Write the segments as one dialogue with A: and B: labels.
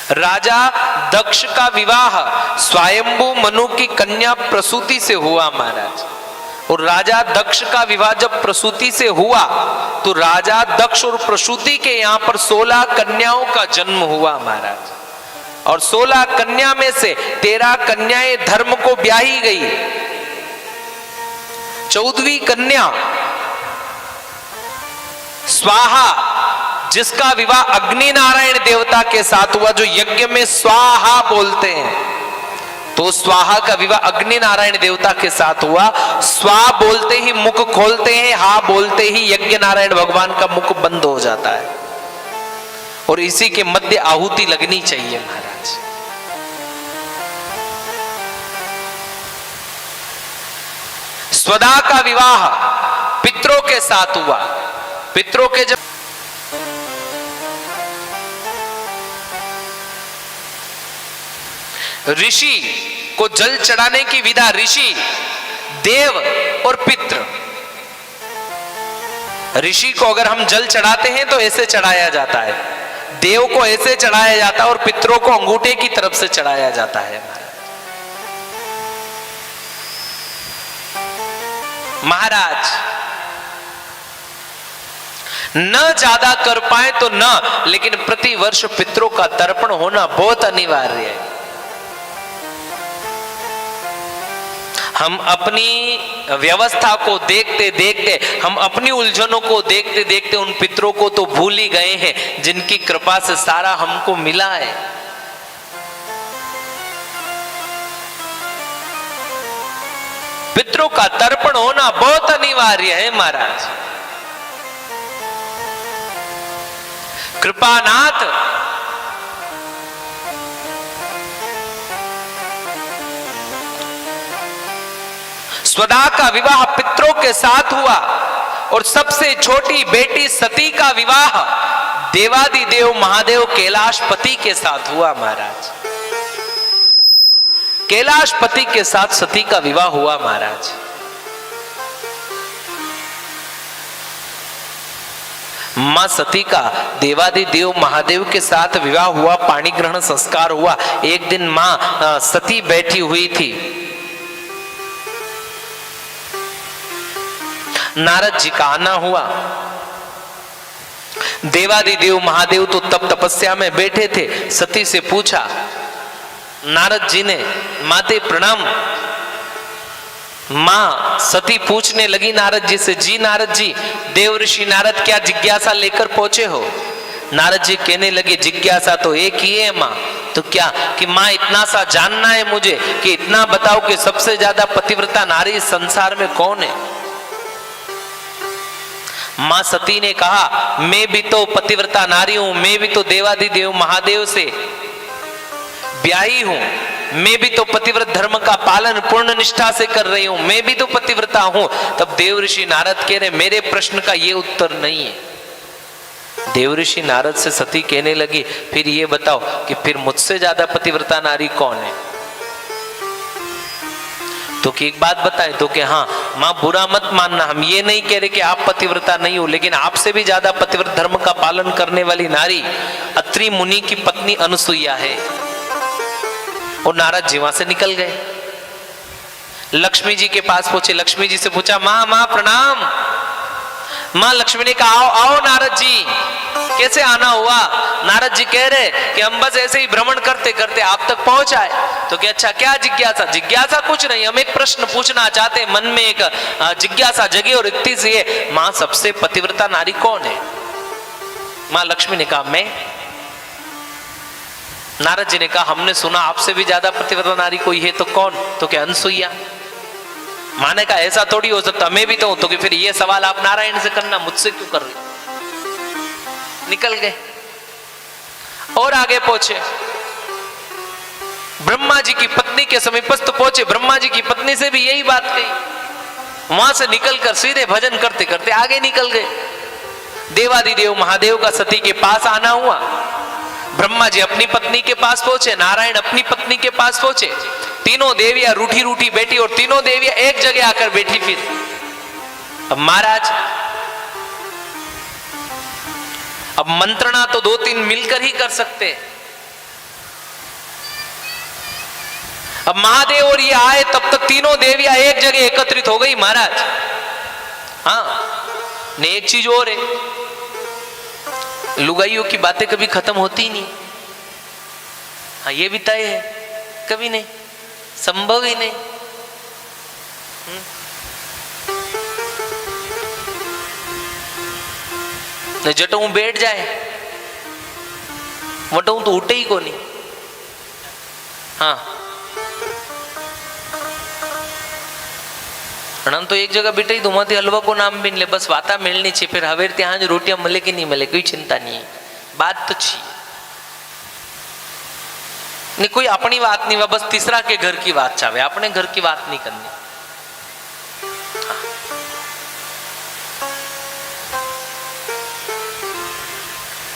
A: राजा दक्ष का विवाह स्वयंभू मनु की कन्या प्रसूति से हुआ महाराज। और राजा दक्ष का विवाह जब प्रसूति से हुआ तो राजा दक्ष और प्रसूति के यहाँ पर 16 कन्याओं का जन्म हुआ महाराज। और 16 कन्या में से 13 कन्याएं धर्म को ब्याही गई। 14वीं कन्या स्वाहा, जिसका विवाह अग्नि नारायण देवता के साथ हुआ, जो यज्ञ में स्वाहा बोलते हैं, तो स्वाहा का विवाह अग्नि नारायण देवता के साथ हुआ। स्वा बोलते ही मुख खोलते हैं, हा बोलते ही यज्ञ नारायण भगवान का मुख बंद हो जाता है। और इसी के मध्य आहुति लगनी चाहिए महाराज। स्वदा का विवाह पितरों के साथ हुआ। पितरों के जब ऋषि को जल चढ़ाने की विधा, ऋषि, देव और पितृ। ऋषि को अगर हम जल चढ़ाते हैं तो ऐसे चढ़ाया जाता है, देव को ऐसे चढ़ाया जाता है और पितरों को अंगूठे की तरफ से चढ़ाया जाता है महाराज। न ज्यादा कर पाए तो न, लेकिन प्रति वर्ष पितरों का तर्पण होना बहुत अनिवार्य है। हम अपनी व्यवस्था को देखते देखते, हम अपनी उलझनों को देखते देखते उन पितरों को तो भूल ही गए हैं जिनकी कृपा से सारा हमको मिला है। पितरों का तर्पण होना बहुत अनिवार्य है महाराज। कृपानाथ स्वदा का विवाह पितरों के साथ हुआ। और सबसे छोटी बेटी सती का विवाह देवादिदेव महादेव कैलाशपति के साथ हुआ महाराज। कैलाशपति के साथ सती का विवाह हुआ महाराज। मां सती का देवादिदेव महादेव के साथ विवाह हुआ, पाणी ग्रहण संस्कार हुआ। एक दिन मां सती बैठी हुई थी, नारद जी का आना हुआ। देवादिदेव महादेव तो तब तपस्या में बैठे थे। सती से पूछा, नारद जी ने, माते प्रणाम। मां सती पूछने लगी नारद जी से, जी नारद जी, देव ऋषि नारद क्या जिज्ञासा लेकर पहुंचे हो? नारद जी कहने लगे, जिज्ञासा तो एक ही है मां। तो क्या? कि मां इतना सा जानना है मुझे कि इतना बताओ कि सबसे ज्यादा पतिव्रता नारी संसार में कौन है? मां सती ने कहा, मैं भी तो पतिव्रता नारी हूं, मैं भी तो देवादिदेव महादेव से ब्याही हूं, मैं भी तो पतिव्रत धर्म का पालन पूर्ण निष्ठा से कर रही हूं, मैं भी तो पतिव्रता हूं। तब देव ऋषि नारद कह रहे, मेरे प्रश्न का ये उत्तर नहीं है। देव ऋषि नारद से सती कहने लगी, फिर ये बताओ कि फिर मुझसे ज्यादा पतिव्रता नारी कौन है? तो कि एक बात बताए, तो कि हाँ मां बुरा मत मानना, हम ये नहीं कह रहे कि आप पतिव्रता नहीं हो, लेकिन आपसे भी ज्यादा पतिव्रत धर्म का पालन करने वाली नारी अत्रि मुनि की पत्नी अनुसुईया है। और नारद जी वहां से निकल गए, लक्ष्मी जी के पास पहुंचे। लक्ष्मी जी से पूछा, मां मां प्रणाम। मां लक्ष्मी ने कहा, आओ आओ नारद जी। कैसे आना हुआ? नारद जी कह रहे कि हम बस ऐसे ही भ्रमण करते करते आप तक पहुंच आए। तो क्या? अच्छा, क्या जिज्ञासा? जिज्ञासा कुछ नहीं, हम एक प्रश्न पूछना चाहते, मन में एक जिज्ञासा जगी और इतनी सी है, मां सबसे पतिव्रता नारी कौन है? मां लक्ष्मी ने कहा, मैं। नारद जी ने कहा, हमने सुना आपसे भी ज्यादा पतिव्रता नारी कोई है, तो कौन? तो क्या? अनसुईया। मां ने कहा, ऐसा थोड़ी हो सकता, मैं भी तो हूं। तो कि फिर ये सवाल आप नारायण से करना, मुझसे क्यों कर रहे? निकल गए और आगे पहुंचे, ब्रह्मा जी की पत्नी के समीपस्थ पहुंचे। ब्रह्मा जी की पत्नी से भी यही बात कही। वहां से निकलकर सीधे भजन करते करते आगे निकल गए। देवादिदेव महादेव का सती के पास आना हुआ। ब्रह्मा जी अपनी पत्नी के पास पहुंचे, नारायण अपनी पत्नी के पास पहुंचे। तीनों देवियां रूठी रूठी बैठी और तीनों देवियां एक जगह आकर बैठी। फिर अब महाराज, अब मंत्रणा तो 2-3 मिलकर ही कर सकते। अब महादेव और ये आए तब तक तीनों देवियां एक जगह एकत्रित हो गई महाराज। हाँ, ने एक चीज और है, लुगाइयों की बातें कभी खत्म होती नहीं। हाँ, ये भी तय है, कभी नहीं, संभव ही नहीं। जटू बैठ जाए वटू तो उठे ही को नहीं। हाँ, तो एक जगह बेटा ही धुमाती हलवा को नाम भी ले, बस वाता मिलनी चाहिए, फिर हवेर ત્યાં रोटियां मिले कि नहीं मिले कोई चिंता नहीं है, बात तो चाहिए नहीं, कोई अपनी बात नहीं, बस तीसरा के घर की बात चाहे, अपने घर की बात नहीं करनी।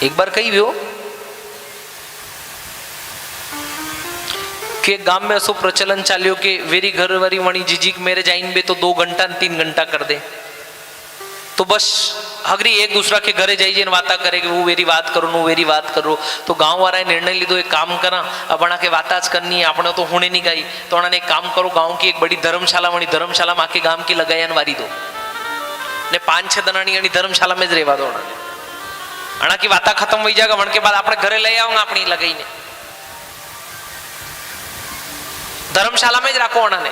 A: एक बार कही हो कि गांव में ऐसो प्रचलन चाल्यो कि वेरी घर वारी वणी जीजी मेरे जाइन बे तो 2 घंटा 3 घंटा कर दे, तो बस हगरी एक दूसरा के घरे जाइए वाता करे कि वो वेरी बात करो नो वेरी बात करो। तो गांव वाला निर्णय लीधो एक काम करा, अपना के वाताज करनी है, अपने तो होने नहीं गई, तो उन्होंने एक काम करो, गांव की एक बड़ी धर्मशाला वणी धर्मशाला में आके गांव की लगायन वारी दो ने 5-6 दनानी धर्मशाला में ज रेवा दो, अणा की वाता खत्म हो जाएगा, वन के बाद अपने घरे ले आओ अपनी लगाई ने धर्मशाला में ज राखो उन्होंने।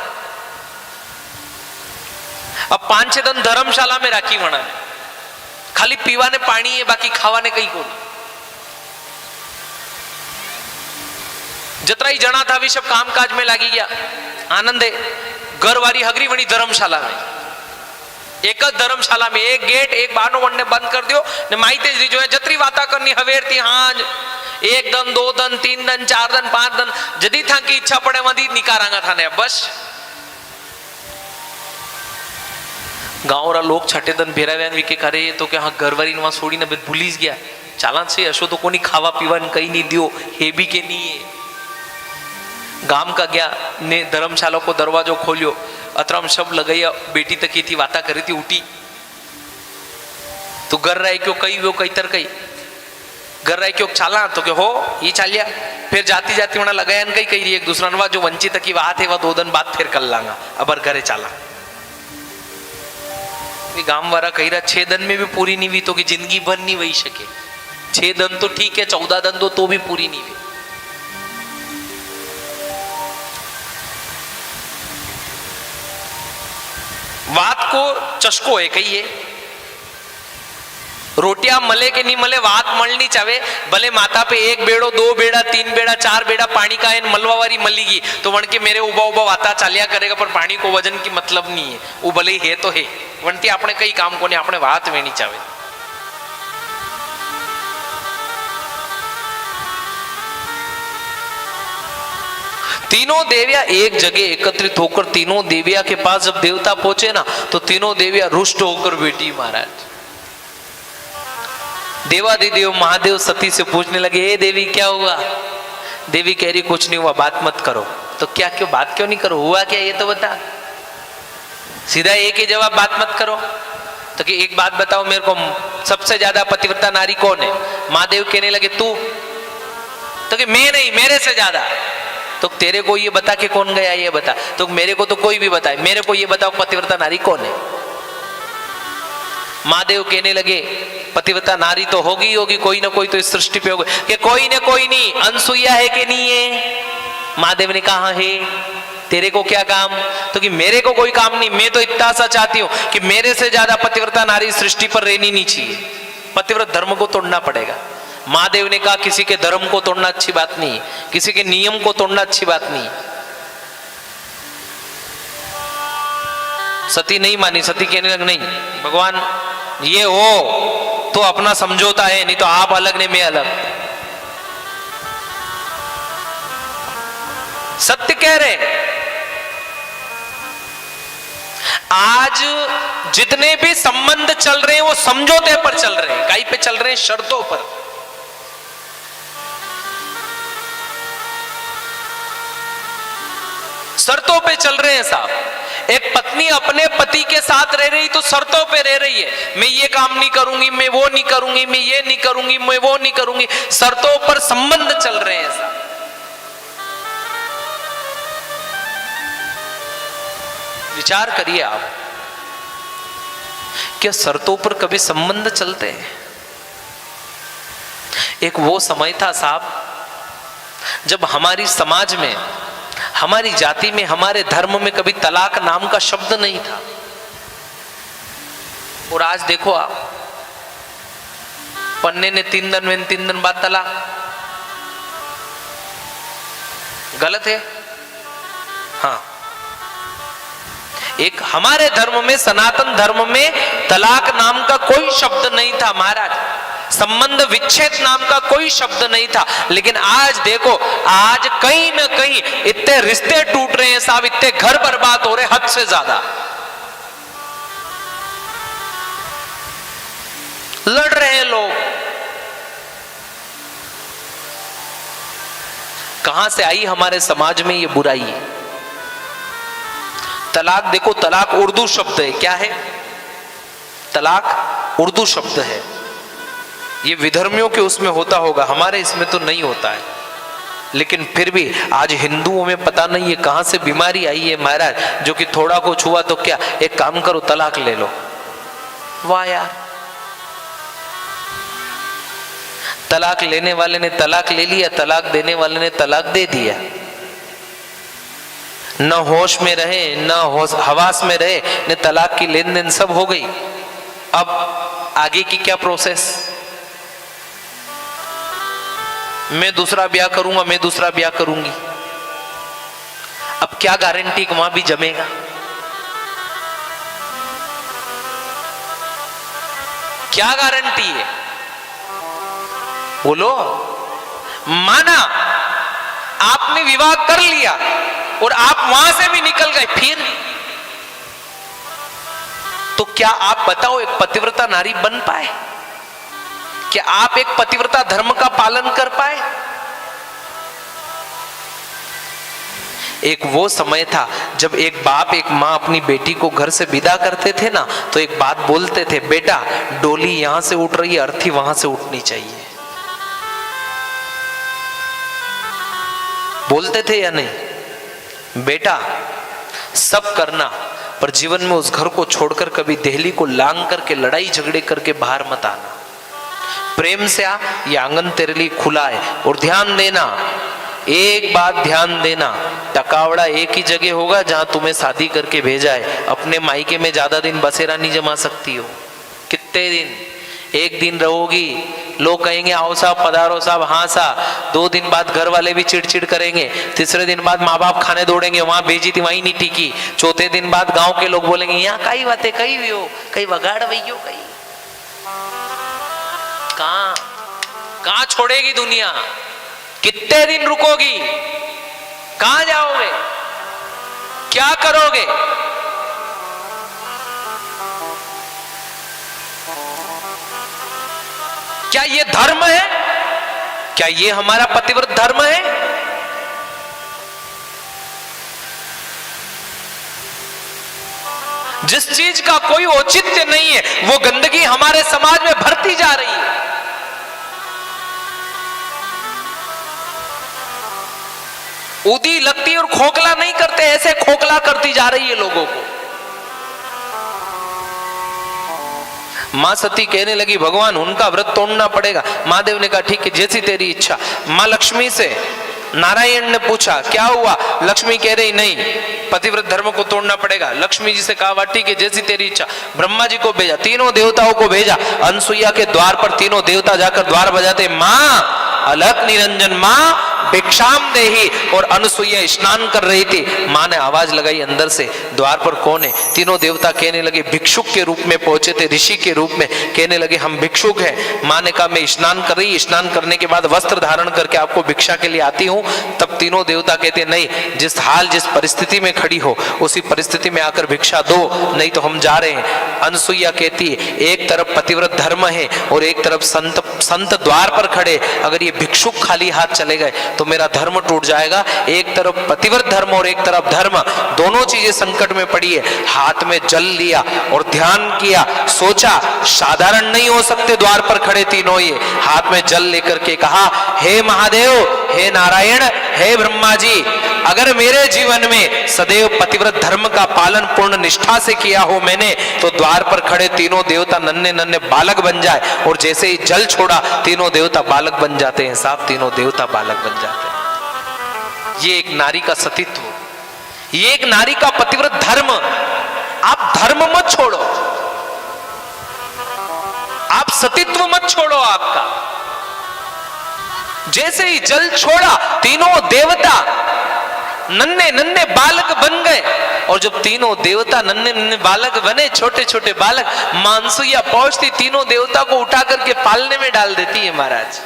A: अब 5-6 दिन धर्मशाला में राखी वना खाली पीवा ने पानी है, बाकी खावा ने कई को नहीं। जतरा ही जना था भी सब काम काज में लागी गया, आनंद है। घर वारी हगरी वनी धर्मशाला में, एक धर्मशाला में एक गेट एक बानो वनने बंद कर दियो ने माई तेज रीजो है, जतरी वाता करनी हवेर थी हाज 1 दिन 2 दिन 3 दिन 4 दिन 5 दिन जदी था की इच्छा पड़े वही निकारांगा था ने। बस गाँव वाला लोग छठे दिन भेराव्यान विके करे तो क्या हाँ घरवारी वहां छोड़ी ने भूलीज गया चालान से अशो तो कोनी खावा पीवा कहीं नहीं दियो, हे भी के नहीं है। गांव का गया ने धर्मशाला को दरवाजो खोलियो, अतरम शब्द लगाया, बेटी तकी थी वाता करी थी, उठी तो घर रहे क्यों कई वो कई तर कई घर रहे क्यों चाला तो क्या हो ये चालिया, फिर जाती जाती वहां लगाया कई कही रही एक दूसरा नवा जो वंचित की बात है वह 2 दिन बाद फिर कर लांगा अबर घरे चाला। गांव वाला कही रहा 6 दिन में भी पूरी नहीं हुई तो कि जिंदगी भर नहीं वही सके, 6 दिन तो ठीक है, 14 दिन तो भी पूरी नहीं हुई। बात को चस्को है कही है, रोटियां मले के नहीं मले बात मलनी चाहे, भले माता पे 1 बेड़ो 2 बेड़ा 3 बेड़ा 4 बेड़ा पानी का है मलवा वारी मलीगी तो वन के मेरे उबा उबा वाता चालिया करेगा, पर पानी को वजन की मतलब नहीं है, वो भले ही है तो है वनती अपने कई काम को नहीं अपने बात वेनी चाहे। तीनों देवियां एक जगह एकत्रित होकर तीनों देवियां के पास जब देवता पहुंचे ना तो तीनों देवियां रुष्ट होकर बैठी। महाराज देवादिदेव महादेव सती से पूछने लगे, ए देवी क्या हुआ? देवी कह रही कुछ नहीं हुआ, बात मत करो। तो क्या क्यों बात क्यों नहीं करो, हुआ क्या ये तो बता। सीधा एक ही जवाब, बात मत करो। तो कि एक बात बताओ मेरे को, सबसे ज्यादा पतिव्रता नारी कौन है? महादेव कहने लगे तू। तो कि मैं नहीं, मेरे से ज्यादा। तो तेरे को ये बता के कौन गया ये बता। तो मेरे को तो कोई भी बताए, मेरे को ये बताओ पतिव्रता नारी कौन है। महादेव कहने लगे पतिव्रता नारी तो होगी होगी, कोई ना कोई तो इस सृष्टि पे होगी। कि कोई ना कोई नहीं, अनसुईया है कि नहीं है? महादेव ने कहा है, तेरे को क्या काम? तो कि मेरे को कोई काम नहीं, मैं तो इतना सा चाहती हूं कि मेरे से ज्यादा पतिव्रता नारी सृष्टि पर रहनी नहीं चाहिए, पतिव्रत धर्म को तोड़ना पड़ेगा। महादेव ने कहा किसी के धर्म को तोड़ना अच्छी बात नहीं, किसी के नियम को तोड़ना अच्छी बात नहीं। सती नहीं मानी, सती कहने लग नहीं भगवान ये हो तो अपना समझौता है, नहीं तो आप अलग नहीं मैं अलग। सत्य कह रहे। आज जितने भी संबंध चल रहे हैं वो समझौते पर चल रहे हैं, कहीं पे चल रहे हैं शर्तों पर। शर्तों पे चल रहे हैं साहब। एक पत्नी अपने पति के साथ रह रही तो शर्तों पे रह रही है, मैं ये काम नहीं करूंगी, मैं वो नहीं करूंगी, मैं ये नहीं करूंगी, मैं वो नहीं करूंगी, शर्तों पर संबंध चल रहे हैं साहब। विचार करिए आप, क्या शर्तों पर कभी संबंध चलते हैं? एक वो समय था साहब जब हमारी समाज में, हमारी जाति में, हमारे धर्म में कभी तलाक नाम का शब्द नहीं था। और आज देखो आप, पन्ने ने 3 दिन में 3 दिन बाद तलाक, गलत है? हाँ, एक हमारे धर्म में, सनातन धर्म में तलाक नाम का कोई शब्द नहीं था महाराज, संबंध विच्छेद नाम का कोई शब्द नहीं था। लेकिन आज देखो, आज कहीं ना कहीं इतने रिश्ते टूट रहे हैं साहब, इतने घर बर्बाद हो रहे हद से ज्यादा, लड़ रहे हैं लोग। कहां से आई हमारे समाज में ये बुराई? तलाक देखो, तलाक उर्दू शब्द है, क्या है? तलाक उर्दू शब्द है। ये विधर्मियों के उसमें होता होगा, हमारे इसमें तो नहीं होता है। लेकिन फिर भी आज हिंदुओं में पता नहीं ये कहां से बीमारी आई है महाराज, जो कि थोड़ा को छुआ तो क्या, एक काम करो तलाक ले लो। वाह यार, तलाक लेने वाले ने तलाक ले लिया, तलाक देने वाले ने तलाक दे दिया। न होश में रहे, न होश हवास में रहे, न तलाक की लेन देन सब हो गई। अब आगे की क्या प्रोसेस? मैं दूसरा ब्याह करूंगा, मैं दूसरा ब्याह करूंगी। अब क्या गारंटी कि वहां भी जमेगा? क्या गारंटी है? बोलो। माना आपने विवाह कर लिया और आप वहां से भी निकल गए, फिर तो क्या आप बताओ एक पतिव्रता नारी बन पाए? क्या आप एक पतिव्रता धर्म का पालन कर पाए? एक वो समय था जब एक बाप एक माँ अपनी बेटी को घर से विदा करते थे ना, तो एक बात बोलते थे, बेटा डोली यहां से उठ रही है, अर्थी वहां से उठनी चाहिए। बोलते थे या नहीं? बेटा सब करना, पर जीवन में उस घर को छोड़कर कभी देहली को लांग करके लड़ाई झगड़े करके बाहर मत आना। प्रेम से आ, ये आंगन तेरे लिए खुला है। और ध्यान देना, एक बात ध्यान देना, टकावड़ा एक ही जगह होगा जहां तुम्हें शादी करके भेजा है। अपने मायके में ज्यादा दिन बसेरा नहीं जमा सकती हो। कितने दिन? एक दिन रहोगी, लोग कहेंगे आओ साहब पधारो साहब, हाँ साहब। 2 दिन बाद घर वाले भी चिड़चिड़ करेंगे, तीसरे दिन बाद माँ बाप खाने दौड़ेंगे, वहां भेजी थी वहीं नहीं टिकी। चौथे दिन बाद गांव के लोग बोलेंगे यहाँ कई बातें कही भी हो, कई वगाड़ वही हो, कहीं कहां छोड़ेगी दुनिया? कितने दिन रुकोगी? कहां जाओगे? क्या करोगे? क्या ये धर्म है? क्या ये हमारा पतिव्रत धर्म है? जिस चीज का कोई औचित्य नहीं है, वो गंदगी हमारे समाज में भरती जा रही है। उदी लगती और खोखला नहीं करते, ऐसे खोखला करती जा रही है लोगों को। मां सती कहने लगी भगवान उनका व्रत तोड़ना पड़ेगा। महादेव ने कहा ठीक है, जैसी तेरी इच्छा। मां लक्ष्मी से नारायण ने पूछा क्या हुआ? लक्ष्मी कह रही नहीं, पतिव्रत धर्म को तोड़ना पड़ेगा। लक्ष्मी जी से कहा ठीक है, जैसी तेरी इच्छा। ब्रह्मा जी को भेजा, तीनों देवताओं को भेजा। अनसुईया के द्वार पर तीनों देवता जाकर द्वार बजाते, मां अलक निरंजन, मां भिक्षाम देही। और अनसुईया स्नान कर रही थी। मां ने आवाज लगाई अंदर से, द्वार पर कौन है? तीनों देवता कहने लगे, भिक्षुक के रूप में पहुंचे थे, ऋषि के रूप में कहने लगे हम भिक्षुक हैं। मां ने कहा मैं स्नान कर रही, स्नान करने के बाद वस्त्र धारण करके आपको भिक्षा के लिए आती हूँ। तब तीनों देवता कहते नहीं, जिस हाल जिस परिस्थिति में खड़ी हो उसी परिस्थिति में आकर भिक्षा दो, नहीं तो हम जा रहे हैं। अनसुईया कहती है एक तरफ पतिव्रत धर्म है और एक तरफ संत द्वार पर खड़े, अगर ये भिक्षुक खाली हाथ चले गए तो मेरा धर्म टूट जाएगा। एक तरफ पतिव्रत धर्म और एक तरफ धर्म, दोनों चीजें संकट में पड़ी है। हाथ में जल लिया और ध्यान किया, सोचा साधारण नहीं हो सकते द्वार पर खड़े तीनों। ये हाथ में जल लेकर के कहा हे महादेव, हे नारायण, हे ब्रह्मा जी, अगर मेरे जीवन में सदैव पतिव्रत धर्म का पालन पूर्ण निष्ठा से किया हो मैंने, तो द्वार पर खड़े तीनों देवता नन्हे नन्हे बालक बन जाए, और जैसे ही जल छोड़ा तीनों देवता बालक बन जाते हैं साहब, तीनों देवता बालक बन जाते हैं। ये एक नारी का सतीत्व, ये एक नारी का पतिव्रत धर्म। आप धर्म मत छोड़ो, आप सतीत्व मत छोड़ो आपका। जैसे ही जल छोड़ा तीनों देवता नन्हे नन्हे बालक बन गए, और जब तीनों देवता नन्हे नन्हे बालक बने, छोटे छोटे बालक, मानसूया पहुंचती तीनों देवता को उठा करके पालने में डाल देती है महाराज।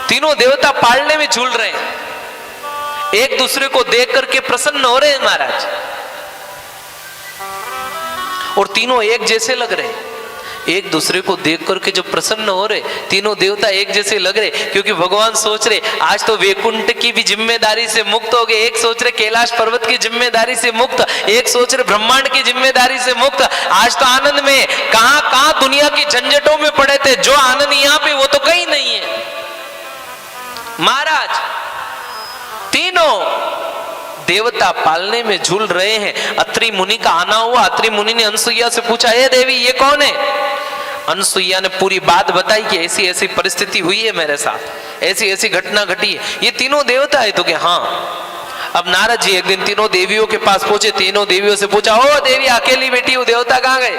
A: तीनों देवता पालने में झूल रहे हैं, एक दूसरे को देख करके प्रसन्न हो रहे हैं महाराज, और तीनों एक जैसे लग रहे हैं। एक दूसरे को देख करके जब प्रसन्न हो रहे, तीनों देवता एक जैसे लग रहे, क्योंकि भगवान सोच रहे आज तो वैकुंठ की भी जिम्मेदारी से मुक्त हो गए, एक सोच रहे कैलाश पर्वत की जिम्मेदारी से मुक्त, एक सोच रहे ब्रह्मांड की जिम्मेदारी से मुक्त। आज तो आनंद में, कहां कहां दुनिया की झंझटों में पड़े थे, जो आनंद यहां पे वो तो कहीं नहीं है महाराज। तीनों देवता पालने में झूल रहे हैं। अत्रि मुनि का आना हुआ, अत्रि मुनि ने अनसुईया से पूछा, हे देवी ये कौन है? अनसुईया ने पूरी बात बताई कि ऐसी ऐसी परिस्थिति हुई है मेरे साथ, ऐसी ऐसी घटना घटी है। ये तीनों देवता है? तो क्या हाँ। अब नारद जी एक दिन तीनों देवियों के पास पहुंचे, तीनों देवियों से पूछा, ओ देवी अकेली बेटी हो, देवता कहां गए?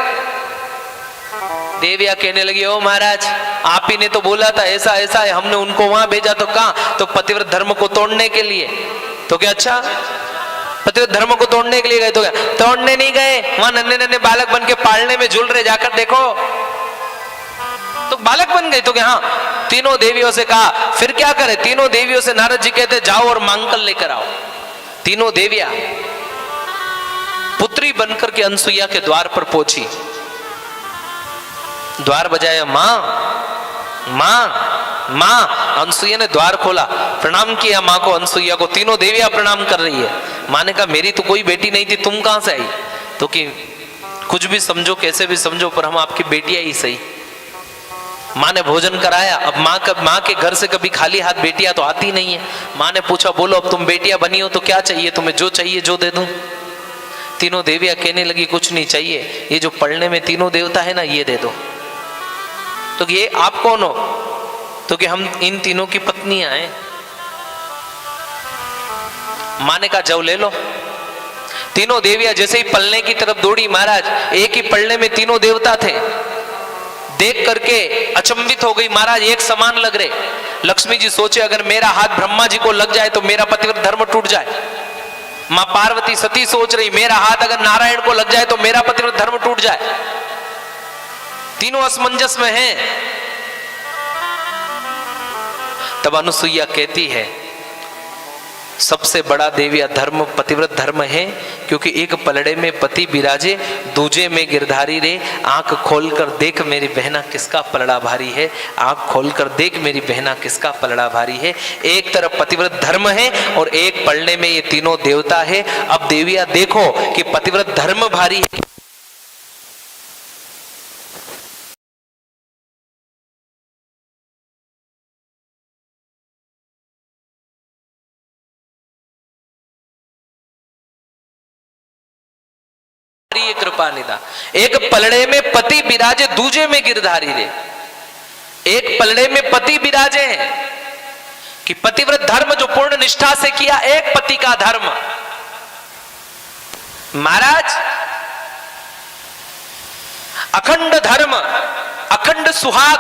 A: देवियां कहने लगी, ओ महाराज आप ही ने तो बोला था ऐसा ऐसा है, हमने उनको वहां भेजा। तो कहां? तो पतिव्रत धर्म को तोड़ने के लिए। तो क्या अच्छा पतिव्रत धर्म को तोड़ने के लिए गए? तो क्या तोड़ने नहीं गए, वहां नन्हे नन्हे बालक बन के पालने में झूल रहे, जाकर देखो। तो बालक बन गए? तो क्या हाँ। तीनों देवियों से कहा, फिर क्या करे? तीनों देवियों से नारद जी कहते जाओ और मांगल लेकर आओ। तीनों देवियां पुत्री बनकर के अनसुईया के द्वार पर पहुंची, द्वार बजाया, मां मां मां। अनसुईया ने द्वार खोला, प्रणाम किया मां को, अनसुईया को। तीनों देवियां प्रणाम कर रही है। मां ने कहा मेरी तो कोई बेटी नहीं थी, तुम कहां से आई? तो कि कुछ भी समझो, कैसे भी समझो, पर हम आपकी बेटियां ही सही। मां ने भोजन कराया। अब मां के घर से कभी खाली हाथ बेटियां तो आती नहीं है। मां ने पूछा, बोलो अब तुम बेटियां बनी हो तो क्या चाहिए तुम्हें? जो चाहिए जो दे दूं। तीनों देवियां कहने लगी, कुछ नहीं चाहिए, ये जो पढ़ने में तीनों देवता है ना, ये दे दो। तो ये आप कौन हो? तो कि हम इन तीनों की पत्नियां हैं। मां ने कहा जाओ ले लो। तीनों देवियां जैसे ही पलने की तरफ दौड़ी, महाराज एक ही पलने में तीनों देवता थे। देख करके अचंभित हो गई, महाराज एक समान लग रहे। लक्ष्मी जी सोचे अगर मेरा हाथ ब्रह्मा जी को लग जाए तो मेरा पतिव्रत धर्म टूट जाए। मां पार्वती सती सोच रही मेरा हाथ अगर नारायण को लग जाए तो मेरा पतिव्रत धर्म टूट जाए। तीनों असमंजस में हैं। तब अनुसुईया कहती है, सबसे बड़ा देविया धर्म पतिव्रत धर्म है, क्योंकि एक पलड़े में पति विराजे, दूजे में गिरधारी रे। आंख खोलकर देख मेरी बहना किसका पलड़ा भारी है, आंख खोलकर देख मेरी बहना किसका पलड़ा भारी है। एक तरफ पतिव्रत धर्म है और एक पलड़े में ये तीनों देवता है। अब देविया देखो कि पतिव्रत धर्म भारी है, कृपा निदा। एक पलड़े में पति विराजे, दूजे में गिरधारी रे। एक पलड़े में पति विराजे हैं कि पतिव्रत धर्म जो पूर्ण निष्ठा से किया, एक पति का धर्म। महाराज अखंड धर्म, अखंड सुहाग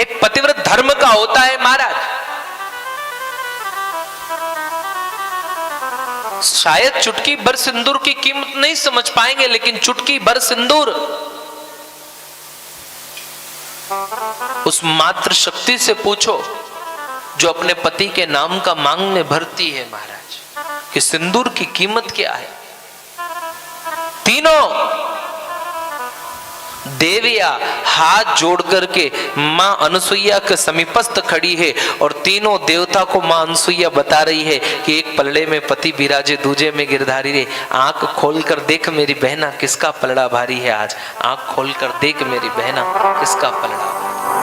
A: एक पतिव्रत धर्म का होता है महाराज। शायद चुटकी भर सिंदूर की कीमत नहीं समझ पाएंगे, लेकिन चुटकी भर सिंदूर उस मात्र शक्ति से पूछो जो अपने पति के नाम का मांग में भरती है महाराज, कि सिंदूर की कीमत क्या है। तीनों देविया हाथ जोड़ करके मां अनुसुईया के समीपस्थ खड़ी है और तीनों देवता को मां अनुसुईया बता रही है कि एक पलड़े में पति विराजे, दूजे में गिरधारी रे। आंख खोलकर देख मेरी बहना किसका पलड़ा भारी है आज, आंख खोलकर देख मेरी बहना किसका पलड़ा।